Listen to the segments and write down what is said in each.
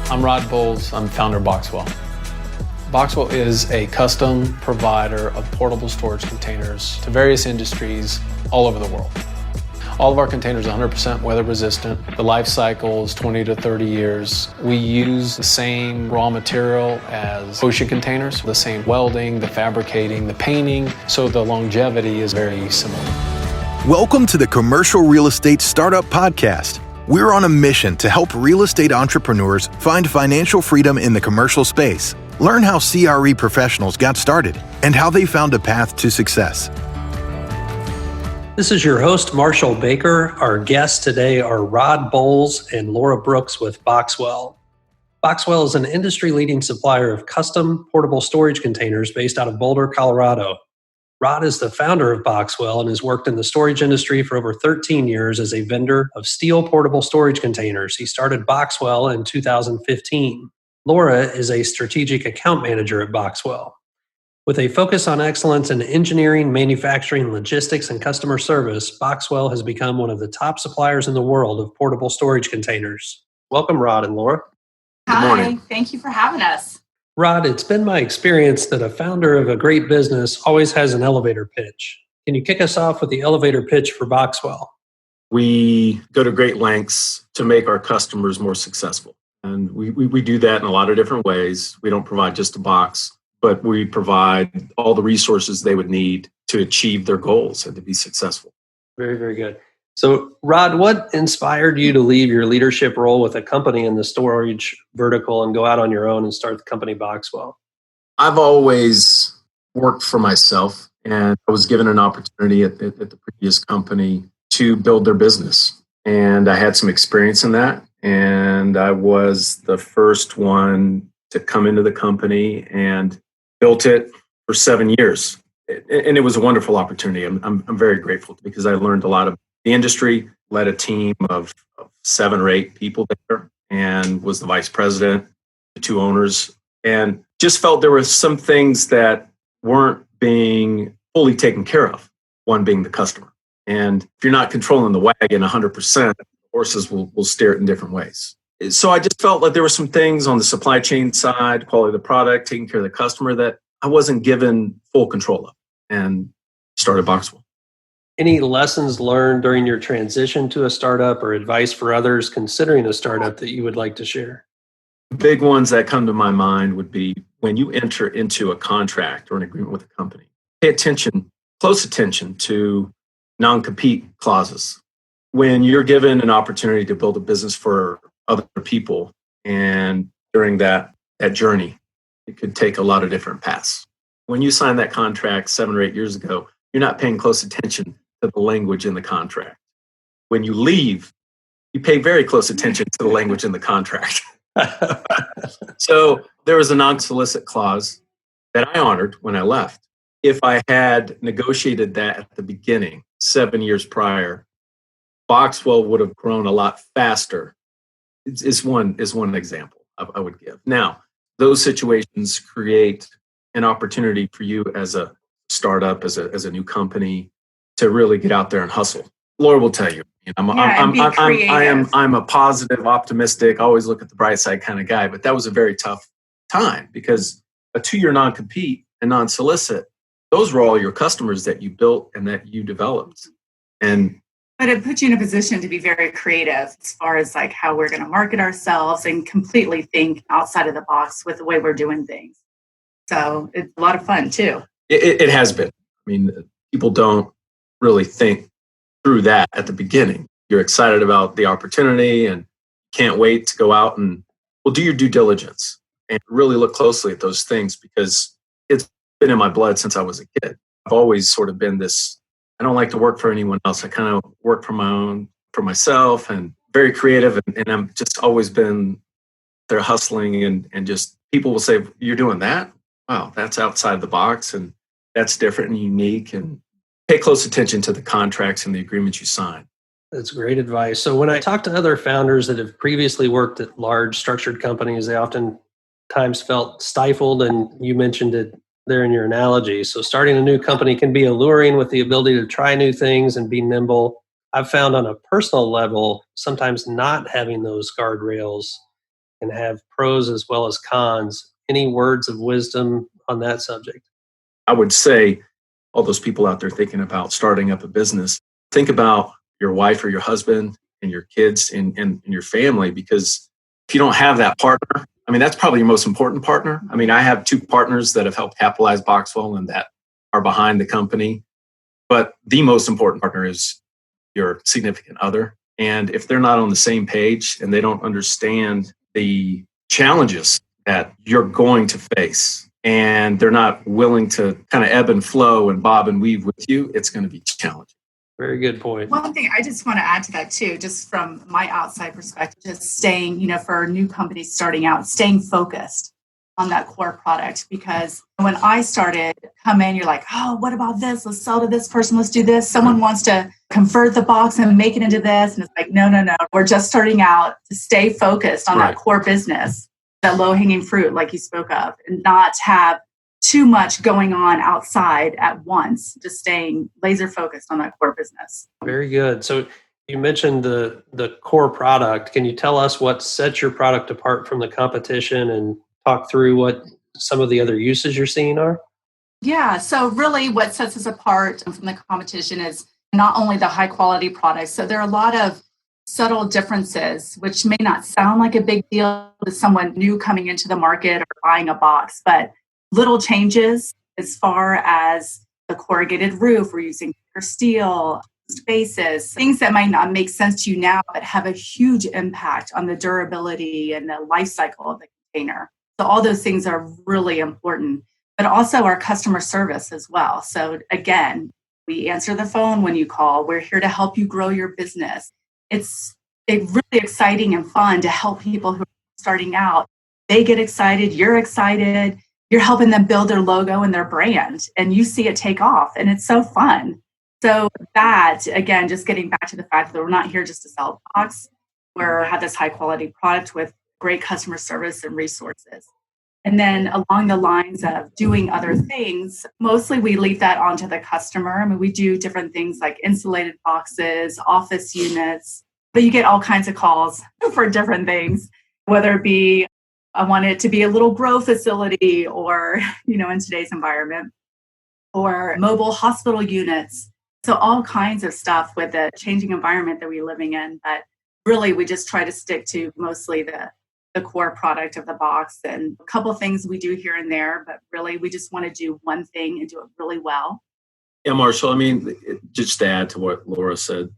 I'm Rod Bolls. I'm founder of Boxwell. Boxwell is a custom provider of portable storage containers to various industries all over the world. All of our containers are 100% weather resistant. The life cycle is 20 to 30 years. We use the same raw material as ocean containers, the same welding, the fabricating, the painting, so the longevity is very similar. Welcome to the Commercial Real Estate Startup Podcast. We're on a mission to help real estate entrepreneurs find financial freedom in the commercial space. Learn how CRE professionals got started and how they found a path to success. This is your host, Marshall Baker. Our guests today are Rod Bolls and Laura Brooks with Boxwell. Boxwell is an industry-leading supplier of custom portable storage containers based out of Boulder, Colorado. Rod is the founder of Boxwell and has worked in the storage industry for over 13 years as a vendor of steel portable storage containers. He started Boxwell in 2015. Laura is a strategic account manager at Boxwell. With a focus on excellence in engineering, manufacturing, logistics, and customer service, Boxwell has become one of the top suppliers in the world of portable storage containers. Welcome, Rod and Laura. Hi, good morning. Thank you for having us. Rod, it's been my experience that a founder of a great business always has an elevator pitch. Can you kick us off with the elevator pitch for Boxwell? We go to great lengths to make our customers more successful. And we do that in a lot of different ways. We don't provide just a box, but we provide all the resources they would need to achieve their goals and to be successful. Very, very good. So, Rod, what inspired you to leave your leadership role with a company in the storage vertical and go out on your own and start the company Boxwell? I've always worked for myself, and I was given an opportunity at the previous company to build their business. And I had some experience in that. And I was the first one to come into the company and built it for 7 years. And it was a wonderful opportunity. I'm very grateful because I learned a lot of the industry, led a team of 7 or 8 people there, and was the vice president, the 2 owners, and just felt there were some things that weren't being fully taken care of, one being the customer. And if you're not controlling the wagon 100%, horses will steer it in different ways. So I just felt like there were some things on the supply chain side, quality of the product, taking care of the customer that I wasn't given full control of, and started Boxwell. Any lessons learned during your transition to a startup or advice for others considering a startup that you would like to share? Big ones that come to my mind would be when you enter into a contract or an agreement with a company, pay attention, close attention to non-compete clauses. When you're given an opportunity to build a business for other people, and during that journey, it could take a lot of different paths. When you signed that contract 7 or 8 years ago, you're not paying close attention to the language in the contract. When you leave, you pay very close attention to the language in the contract. So there was a non-solicit clause that I honored when I left. If I had negotiated that at the beginning, 7 years prior, Boxwell would have grown a lot faster. Is one example I would give. Now, those situations create an opportunity for you as a startup, as a new company, to really get out there and hustle. Laura will tell you, I'm a positive, optimistic, always look at the bright side kind of guy. But that was a very tough time because a 2-year non-compete and non-solicit, those were all your customers that you built and that you developed. But it puts you in a position to be very creative as far as like how we're going to market ourselves and completely think outside of the box with the way we're doing things. So it's a lot of fun too. It has been. I mean, people don't really think through that at the beginning. You're excited about the opportunity and can't wait to go out and do your due diligence and really look closely at those things because it's been in my blood since I was a kid. I've always sort of been this, I don't like to work for anyone else. I kind of work for myself and very creative. And I'm just always been there hustling and just people will say, you're doing that? Wow, that's outside the box and that's different and unique. And pay close attention to the contracts and the agreements you sign. That's great advice. So when I talk to other founders that have previously worked at large structured companies, they oftentimes felt stifled. And you mentioned it there in your analogy. So starting a new company can be alluring with the ability to try new things and be nimble. I've found on a personal level, sometimes not having those guardrails can have pros as well as cons. Any words of wisdom on that subject? I would say all those people out there thinking about starting up a business, think about your wife or your husband and your kids and your family, because if you don't have that partner, I mean, that's probably your most important partner. I mean, I have two partners that have helped capitalize Boxwell and that are behind the company. But the most important partner is your significant other. And if they're not on the same page and they don't understand the challenges that you're going to face, and they're not willing to kind of ebb and flow and bob and weave with you, it's going to be challenging. Very good point. One thing I just want to add to that too, just from my outside perspective, just staying, for new companies starting out, staying focused on that core product. Because when I started, come in, you're like, oh, what about this? Let's sell to this person. Let's do this. Someone wants to convert the box and make it into this. And it's like, no. We're just starting out to stay focused on that core business, that low-hanging fruit like you spoke of, and not have too much going on outside at once, just staying laser focused on that core business. Very good. So you mentioned the core product. Can you tell us what sets your product apart from the competition and talk through what some of the other uses you're seeing are? Yeah. So really what sets us apart from the competition is not only the high quality products. So there are a lot of subtle differences, which may not sound like a big deal to someone new coming into the market or buying a box, but little changes as far as the corrugated roof, we're using steel, spaces, things that might not make sense to you now, but have a huge impact on the durability and the life cycle of the container. So all those things are really important, but also our customer service as well. So again, we answer the phone when you call. We're here to help you grow your business. It's really exciting and fun to help people who are starting out. They get excited, you're excited. You're helping them build their logo and their brand, and you see it take off, and it's so fun. So that, again, just getting back to the fact that we're not here just to sell a box. We have this high quality product with great customer service and resources. And then along the lines of doing other things, mostly we leave that onto the customer. I mean, we do different things like insulated boxes, office units, but you get all kinds of calls for different things, whether it be I want it to be a little grow facility or, in today's environment, or mobile hospital units. So all kinds of stuff with the changing environment that we're living in. But really, we just try to stick to mostly the core product of the box, and a couple of things we do here and there. But really, we just want to do one thing and do it really well. Yeah, Marshall, I mean, just to add to what Laura said,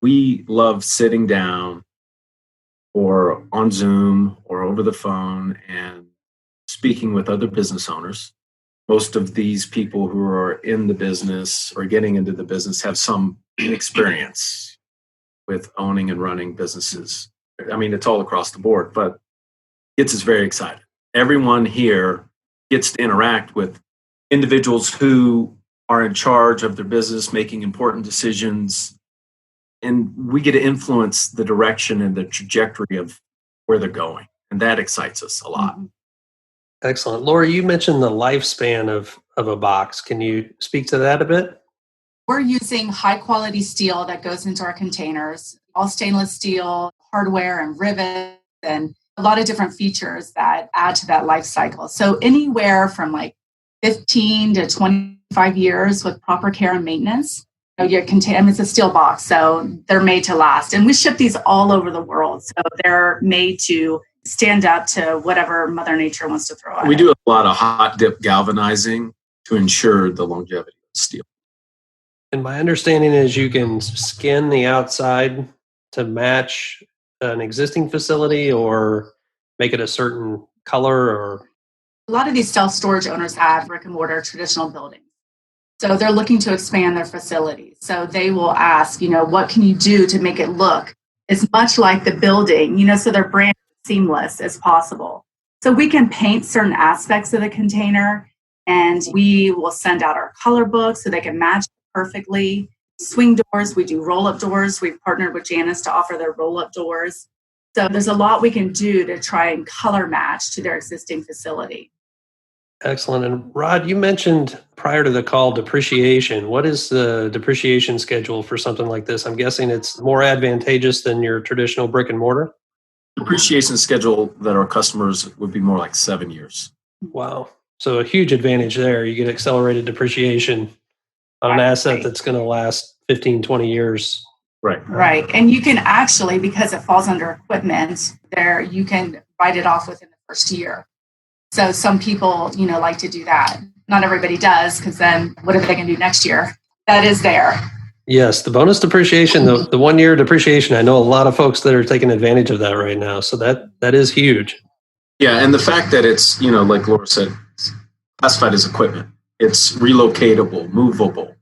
we love sitting down or on Zoom or over the phone and speaking with other business owners. Most of these people who are in the business or getting into the business have some experience with owning and running businesses. I mean, it's all across the board, but it gets us very excited. Everyone here gets to interact with individuals who are in charge of their business, making important decisions, and we get to influence the direction and the trajectory of where they're going. And that excites us a lot. Excellent. Laura, you mentioned the lifespan of a box. Can you speak to that a bit? We're using high quality steel that goes into our containers, all stainless steel, hardware and rivets, and a lot of different features that add to that life cycle. So anywhere from like 15 to 25 years with proper care and maintenance. It's a steel box, so they're made to last. And we ship these all over the world. So they're made to stand up to whatever Mother Nature wants to throw at We it. do a lot of hot dip galvanizing to ensure the longevity of steel. And my understanding is you can skin the outside to match an existing facility or make it a certain color or... A lot of these self-storage owners have brick and mortar traditional buildings. So they're looking to expand their facilities. So they will ask, what can you do to make it look as much like the building, so their brand is seamless as possible. So we can paint certain aspects of the container, and we will send out our color books so they can match perfectly. Swing doors, we do roll-up doors. We've partnered with Janus to offer their roll-up doors. So there's a lot we can do to try and color match to their existing facility. Excellent. And Rod, you mentioned prior to the call depreciation. What is the depreciation schedule for something like this? I'm guessing it's more advantageous than your traditional brick and mortar. Depreciation schedule that our customers would be more like 7 years. Wow. So a huge advantage there. You get accelerated depreciation on an asset that's going to last 15, 20 years. Right. Right. And you can actually, because it falls under equipment, there you can write it off within the first year. So some people, like to do that. Not everybody does, because then what are they going to do next year? That is there. Yes, the bonus depreciation, the 1 year depreciation. I know a lot of folks that are taking advantage of that right now. So that is huge. Yeah, and the fact that it's, like Laura said, it's classified as equipment. It's relocatable, movable.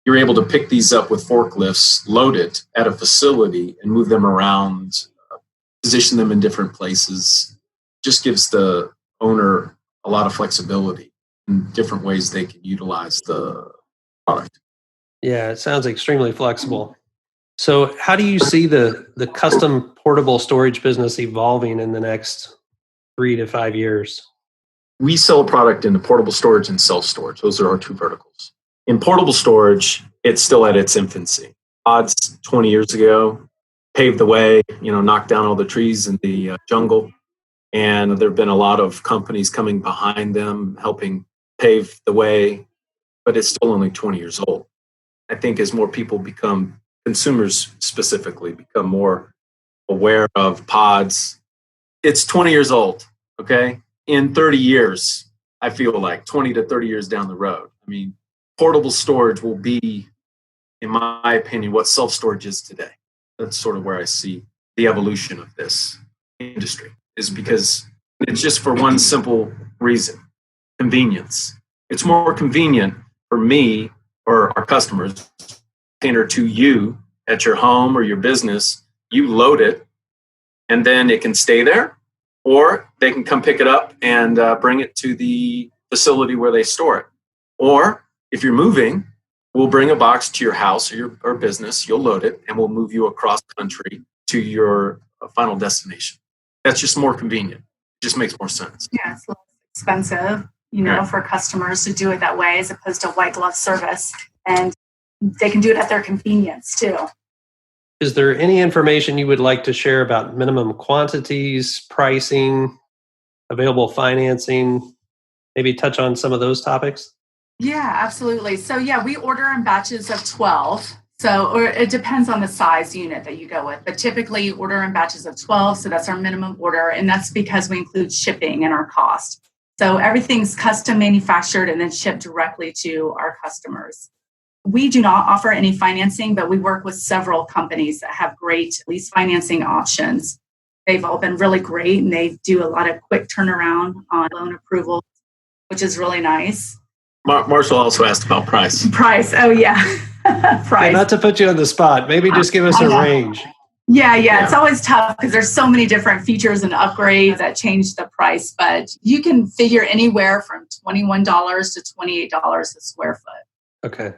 You're able to pick these up with forklifts, load it at a facility, and move them around, position them in different places. Just gives the owner a lot of flexibility in different ways they can utilize the product. Yeah, it sounds extremely flexible. So how do you see the custom portable storage business evolving in the next 3 to 5 years? We sell a product into portable storage and self-storage. Those are our two verticals. In portable storage, it's still at its infancy. Odds 20 years ago paved the way, knocked down all the trees in the jungle. And there have been a lot of companies coming behind them, helping pave the way, but it's still only 20 years old. I think as more people become, consumers specifically, become more aware of pods, it's 20 years old, okay? In 30 years, I feel like 20 to 30 years down the road, portable storage will be, in my opinion, what self-storage is today. That's sort of where I see the evolution of this industry, is because it's just for one simple reason: convenience. It's more convenient for me or our customers, container to you at your home or your business. You load it, and then it can stay there, or they can come pick it up and bring it to the facility where they store it. Or if you're moving, we'll bring a box to your house or business, you'll load it, and we'll move you across country to your final destination. That's just more convenient. It just makes more sense. Yeah, it's less expensive, for customers to do it that way as opposed to white glove service. And they can do it at their convenience too. Is there any information you would like to share about minimum quantities, pricing, available financing? Maybe touch on some of those topics? Yeah, absolutely. So we order in batches of 12. Or it depends on the size unit that you go with, but typically order in batches of 12. So that's our minimum order. And that's because we include shipping in our cost. So everything's custom manufactured and then shipped directly to our customers. We do not offer any financing, but we work with several companies that have great lease financing options. They've all been really great, and they do a lot of quick turnaround on loan approval, which is really nice. Marshall also asked about price. Price. Oh, yeah. Price. Yeah, not to put you on the spot. Maybe just give us a range. Yeah. It's always tough because there's so many different features and upgrades that change the price. But you can figure anywhere from $21 to $28 a square foot. Okay.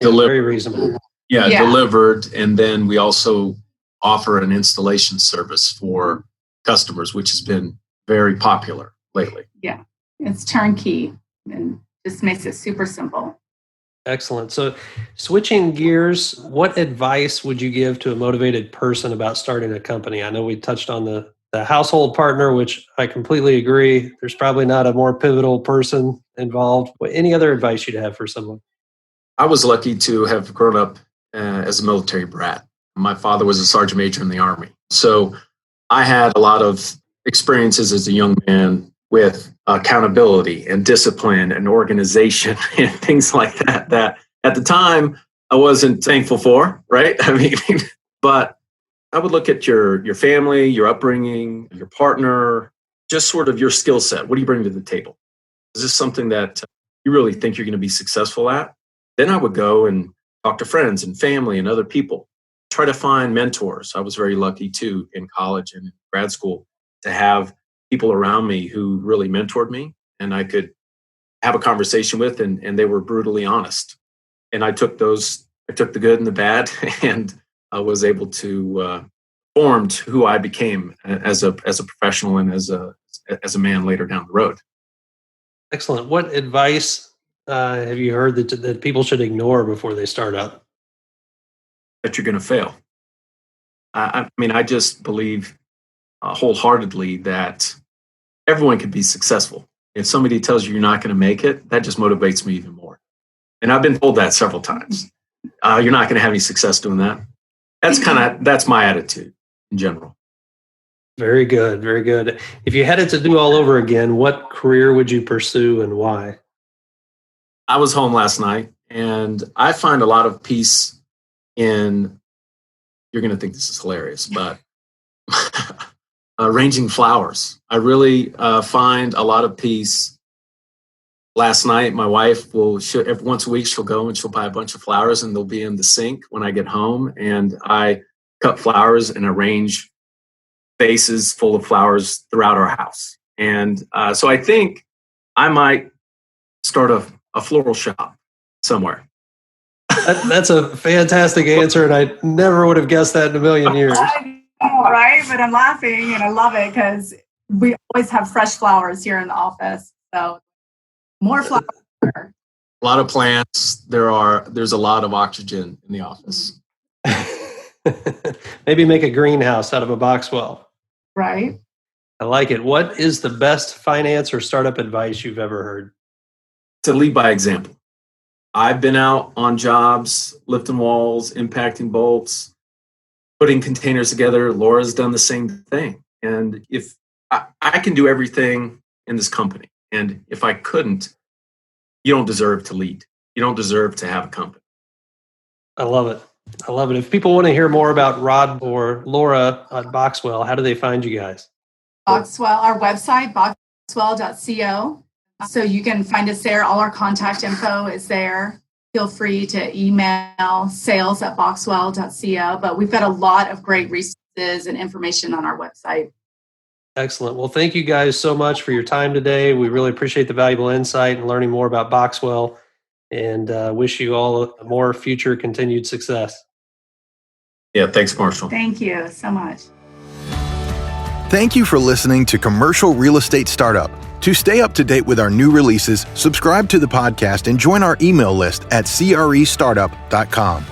Yeah, very reasonable. Yeah, delivered. And then we also offer an installation service for customers, which has been very popular lately. Yeah, it's turnkey and just makes it super simple. Excellent. So switching gears, what advice would you give to a motivated person about starting a company? I know we touched on the household partner, which I completely agree. There's probably not a more pivotal person involved. Any other advice you'd have for someone? I was lucky to have grown up as a military brat. My father was a sergeant major in the Army. So I had a lot of experiences as a young man with accountability and discipline and organization and things like that, that at the time I wasn't thankful for, right? But I would look at your family, your upbringing, your partner, just sort of your skill set. What do you bring to the table? Is this something that you really think you're going to be successful at? Then I would go and talk to friends and family and other people, try to find mentors. I was very lucky too in college and grad school to have people around me who really mentored me and I could have a conversation with, and they were brutally honest. And I took the good and the bad, and I was able to formed who I became as a professional and as a man later down the road. Excellent. What advice have you heard that people should ignore before they start up? That you're going to fail. I just believe wholeheartedly that everyone can be successful. If somebody tells you you're not going to make it, that just motivates me even more. And I've been told that several times. You're not going to have any success doing that. That's my attitude in general. Very good. Very good. If you had it to do all over again, what career would you pursue and why? I was home last night and I find a lot of peace in, you're going to think this is hilarious, but arranging flowers. I really find a lot of peace. Last night, my wife once a week, she'll go and she'll buy a bunch of flowers and they'll be in the sink when I get home. And I cut flowers and arrange vases full of flowers throughout our house. And so I think I might start a floral shop somewhere. That's a fantastic answer, and I never would have guessed that in a million years. I know, right? But I'm laughing, and I love it because we always have fresh flowers here in the office. So more flowers. A lot of plants. There's a lot of oxygen in the office. Maybe make a greenhouse out of a Boxwell. Right. I like it. What is the best finance or startup advice you've ever heard? To lead by example. I've been out on jobs, lifting walls, impacting bolts, putting containers together. Laura's done the same thing. And if I can do everything in this company, and if I couldn't, you don't deserve to lead. You don't deserve to have a company. I love it. I love it. If people want to hear more about Rod or Laura at Boxwell, how do they find you guys? Boxwell, our website, boxwell.co. So you can find us there. All our contact info is there. Feel free to email sales@boxwell.co. But we've got a lot of great resources and information on our website. Excellent. Well, thank you guys so much for your time today. We really appreciate the valuable insight and learning more about Boxwell, and wish you all more future continued success. Yeah, thanks, Marshall. Thank you so much. Thank you for listening to Commercial Real Estate Startup. To stay up to date with our new releases, subscribe to the podcast and join our email list at CREstartup.com.